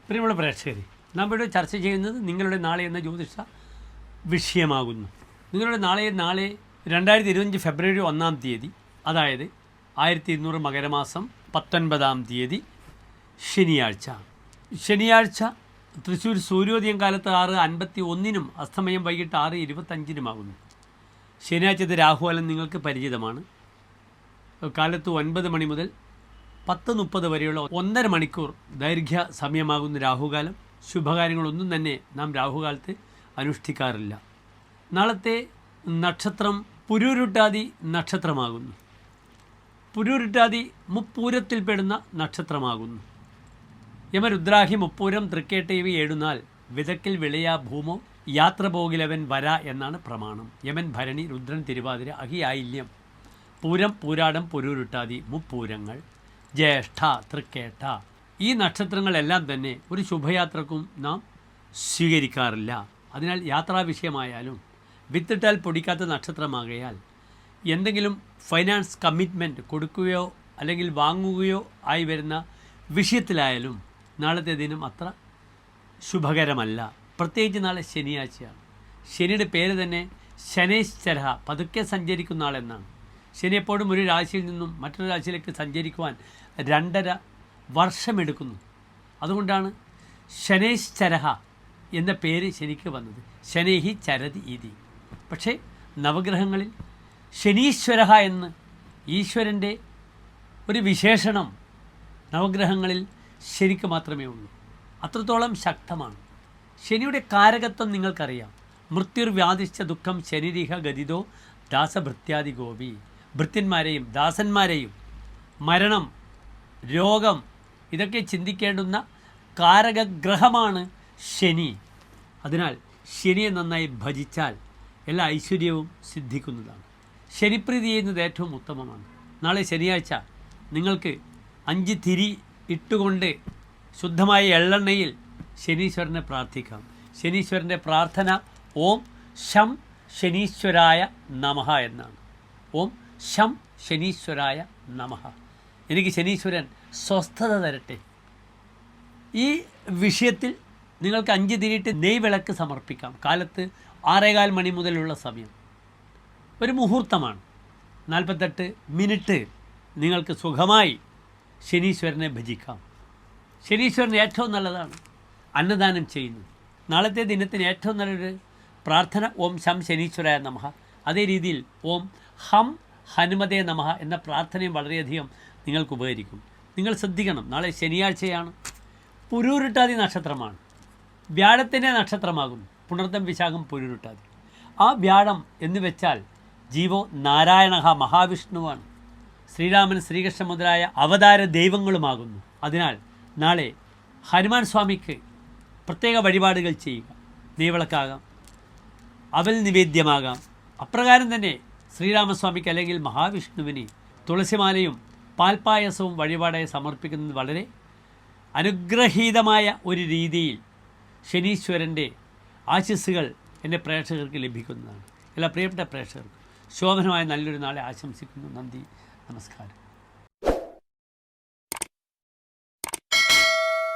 പ്രിയമുള്ള പ്രേക്ഷകരെ, നാം ഇവിടെ ചർച്ച ചെയ്യുന്നത് നിങ്ങളുടെ നാളെ എന്ന ജ്യോതിഷ വിഷയമാകുന്നു. നിങ്ങളുടെ നാളെ 2025 ഫെബ്രുവരി 1-ാം തീയതി, അതായത് 1200 മകരമാസം 19-ാം തീയതി ശനിയാഴ്ച തൃശ്ശൂർ സൂര്യോദയം കാലത്ത് 6:51 അസ്തമയം വൈകിട്ട് 6:25 ശനിയാഴ്ചത്തെ രാഹുകാലം നിങ്ങൾക്ക് പരിചിതമാണ്. കാലത്ത് 9 മണി മുതൽ 10:30 വരെയുള്ള 1.5 മണിക്കൂർ ദൈർഘ്യ സമയമാകുന്ന രാഹുകാലം. ശുഭകാര്യങ്ങളൊന്നും തന്നെ നാം രാഹുകാലത്ത് അനുഷ്ഠിക്കാറില്ല. നാളത്തെ നക്ഷത്രം പുരൂരുട്ടാതി നക്ഷത്രമാകുന്നു. പുരൂരുട്ടാതി മുപ്പൂരത്തിൽപ്പെടുന്ന നക്ഷത്രമാകുന്നു. യമരുദ്രാഹി മുപ്പൂരം തൃക്കേട്ട ഇവ 7 നാൾ വിതക്കിൽ വിളയാ ഭൂമോ യാത്ര പോകിലവൻ വര എന്നാണ് പ്രമാണം. യമൻ ഭരണി, രുദ്രൻ തിരുവാതിര, അഹി ആയില്യം, പൂരം, പൂരാടം, പുരൂരുട്ടാതി മുപ്പൂരങ്ങൾ, ജ്യേഷ്ഠ, തൃക്കേട്ട, ഈ നക്ഷത്രങ്ങളെല്ലാം തന്നെ ഒരു ശുഭയാത്രക്കും നാം സ്വീകരിക്കാറില്ല. അതിനാൽ യാത്രാ വിഷയമായാലും വിത്തിട്ടാൽ പൊടിക്കാത്ത നക്ഷത്രമാകയാൽ എന്തെങ്കിലും ഫൈനാൻസ് കമ്മിറ്റ്മെൻറ്റ് കൊടുക്കുകയോ അല്ലെങ്കിൽ വാങ്ങുകയോ ആയി വരുന്ന വിഷയത്തിലായാലും നാളത്തെ ദിനം അത്ര ശുഭകരമല്ല. പ്രത്യേകിച്ച് നാളെ ശനിയാഴ്ചയാണ്. ശനിയുടെ പേര് തന്നെ ശനൈശ്ചര, പതുക്കെ സഞ്ചരിക്കുന്ന ആളെന്നാണ്. ശനി എപ്പോഴും ഒരു രാശിയിൽ നിന്നും മറ്റൊരു രാശിയിലേക്ക് സഞ്ചരിക്കുവാൻ 2.5 വർഷമെടുക്കുന്നു. അതുകൊണ്ടാണ് ശനൈശ്ചര എന്ന പേര് ശനിക്ക് വന്നത്. ശനൈഹി ചരതി ഇതി. പക്ഷേ നവഗ്രഹങ്ങളിൽ ശനീശ്വര എന്ന് ഈശ്വരൻ്റെ ഒരു വിശേഷണം നവഗ്രഹങ്ങളിൽ ശനിക്ക് മാത്രമേ ഉള്ളൂ. അത്രത്തോളം ശക്തമാണ്. ശനിയുടെ കാരകത്വം നിങ്ങൾക്കറിയാം. മൃത്യുർവ്യാധിച്ച ദുഃഖം ശനിരിഹ ഗതിതോ ദാസഭൃത്യാദി ഗോപി. ഭൃത്യന്മാരെയും ദാസന്മാരെയും മരണം, രോഗം, ഇതൊക്കെ ചിന്തിക്കേണ്ടുന്ന കാരകഗ്രഹമാണ് ശനി. അതിനാൽ ശനിയെ നന്നായി ഭജിച്ചാൽ എല്ലാ ഐശ്വര്യവും സിദ്ധിക്കുന്നതാണ്. ശനിപ്രീതി ചെയ്യുന്നത് ഏറ്റവും ഉത്തമമാണ്. നാളെ ശനിയാഴ്ച നിങ്ങൾക്ക് 5 തിരി ഇട്ടുകൊണ്ട് ശുദ്ധമായ എള്ളെണ്ണയിൽ ശനീശ്വരനെ പ്രാർത്ഥിക്കാം. ശനീശ്വരൻ്റെ പ്രാർത്ഥന ഓം ശം ശനീശ്വരായ നമഃ എന്നാണ്. ഓം ശം ശനീശ്വരായ നമഃ. എനിക്ക് ശനീശ്വരൻ സ്വസ്ഥത തരട്ടെ. ഈ വിഷയത്തിൽ നിങ്ങൾക്ക് 5 തിരിയിട്ട് നെയ്വിളക്ക് സമർപ്പിക്കാം. കാലത്ത് 6:15 മണി മുതലുള്ള സമയം ഒരു മുഹൂർത്തമാണ്. 48 മിനിറ്റ് നിങ്ങൾക്ക് സുഖമായി ശനീശ്വരനെ ഭജിക്കാം. ശനീശ്വരന് ഏറ്റവും നല്ലതാണ് അന്നദാനം ചെയ്യുന്നത്. നാളത്തെ ദിനത്തിന് ഏറ്റവും നല്ലൊരു പ്രാർത്ഥന ഓം ശം ശനീശ്വരായ നമഃ. അതേ രീതിയിൽ ഓം ഹം ഹനുമതേ നമഃ എന്ന പ്രാർത്ഥനയും വളരെയധികം നിങ്ങൾക്ക് ഉപകരിക്കും. നിങ്ങൾ ശ്രദ്ധിക്കണം, നാളെ ശനിയാഴ്ചയാണ്. പുരൂരുട്ടാതി നക്ഷത്രമാണ്. വ്യാഴത്തിൻ്റെ നക്ഷത്രമാകുന്നു. പുണർതം, വിശാഖം, പുരൂരുട്ടാതി. ആ വ്യാഴം എന്ന് വെച്ചാൽ ജീവോ നാരായണ മഹാവിഷ്ണുവാണ്. ശ്രീരാമൻ, ശ്രീകൃഷ്ണൻ മുതലായ അവതാര ദൈവങ്ങളുമാകുന്നു. അതിനാൽ നാളെ ഹനുമാൻ സ്വാമിക്ക് പ്രത്യേക വഴിപാടുകൾ ചെയ്യുക. നെയ്വിളക്കാകാം, അവൽ നിവേദ്യമാകാം. അപ്രകാരം തന്നെ ശ്രീരാമസ്വാമിക്ക് അല്ലെങ്കിൽ മഹാവിഷ്ണുവിന് തുളസിമാലയും പാൽപ്പായസവും വഴിപാടായി സമർപ്പിക്കുന്നത് വളരെ അനുഗ്രഹീതമായ ഒരു രീതിയിൽ ശനീശ്വരൻ്റെ ആശിസ്സുകൾ എൻ്റെ പ്രേക്ഷകർക്ക് ലഭിക്കുന്നതാണ്. എല്ലാ പ്രിയപ്പെട്ട പ്രേക്ഷകർക്കും ശോഭനമായ നല്ലൊരു നാളെ ആശംസിക്കുന്നു. നന്ദി, നമസ്കാരം.